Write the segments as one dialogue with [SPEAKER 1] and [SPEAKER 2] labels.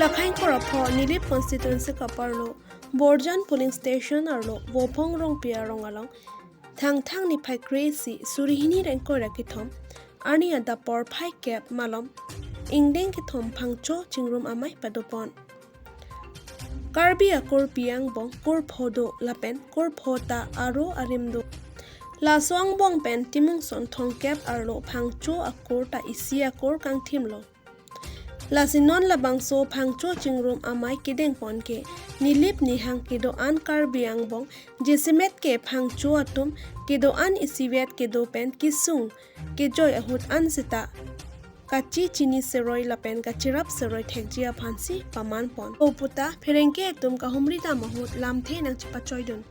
[SPEAKER 1] Lakhain korapho nilip constituency kaparlo Borjan polling station arlo Bopong rong pia rong along thang ni phai crazy surihini rengko rakithom ani ada por phai kep malom ingdeng kethom phangcho chingrum amei padopon karbi akor piang bong kor phodo lapen kor phota aro arimdo la soang bong pen timung son thong kep arlo phangcho akor ta isi akor kang thimlo la sinon la bangso phangcho chingrum amai kideng pon ke nilip nihang kido an karbiang bong jesimet ke phangcho atum kido an isiwet kido pen kisung ke joy ahut an sita kachi chini seroi lapen kachirap seroi thekjia phansi paman pon oputa pherengke ektum kahumri ta mahut lamthe nang chipa choidon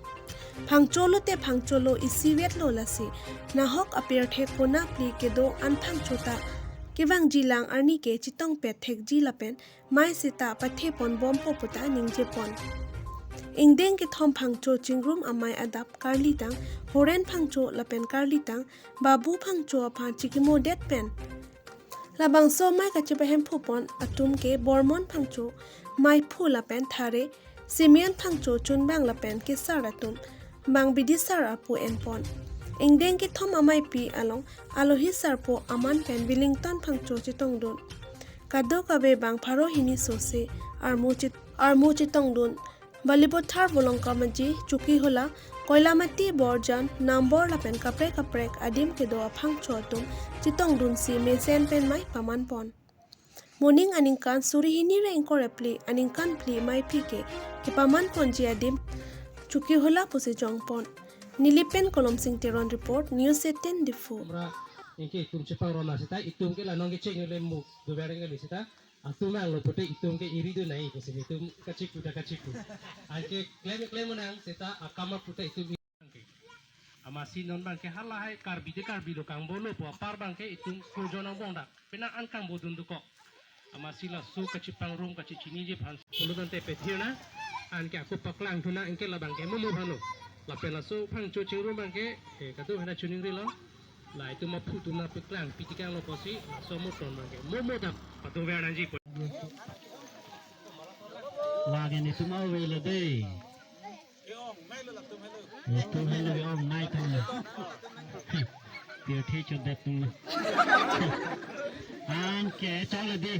[SPEAKER 1] phangcholo te phangcholo isiwet lo lasi nahok apir the kona pli kedo an phangchota kiwang jilang arni ke chitong pe thekji lapen mai sita pathe pon bom oputa ningje pon ingdeng ke thom phangcho chingrum amai adap karli tang horen phangcho lapen karli tang babu phangcho apha chikimo det pen labang so mai kachipa hem phupon atum ke bormon phangcho mai phula pen thare simian phangcho chunbang lapen ke saratum bang bidi sar apu enpon ingdeng ke thom amai pi along alohi sarpo aman pen wellington phangcho chitong don kado kabe bang pharo hini sose armu chitong don balipothar bolong kamaji chuki hola koilamati borjan nambor lapen kaprek adim ke do phangcho tum chitong dun si mesen pen mai paman pon morning aningkan surihini re incorrectly aningkan pli mai pike ke paman pon ji adim chuki hola pose jongpon nilipen kolom sing teron report news 18 difu
[SPEAKER 2] ingke itum cepang roma sita itum ke lanong ke ceng le mu do bereng ke sita atum ang lo pote itum ke iri do nai ke sini itum kaciku angke klem menang sita akama puta itum angke amasi non bang ke halai karbi do kang bolo po par bang ke itum kujonong bonda pena an kang bodun duko amasi la su kacipang rum kacicini je phan suludan te pethiona angke aku paklang thuna angke la bang ke mu phano la pela so phangcho chingrum bang ke katu hana chuning ri lo la itu ma phutu na peklang pitikang lo posi so mo ton bang ke mo dap patu verna ji ko
[SPEAKER 3] la ge ni tu mau ve le dei tu hello om nai thang tiêu thi cho đẹp tung an ke cho le đi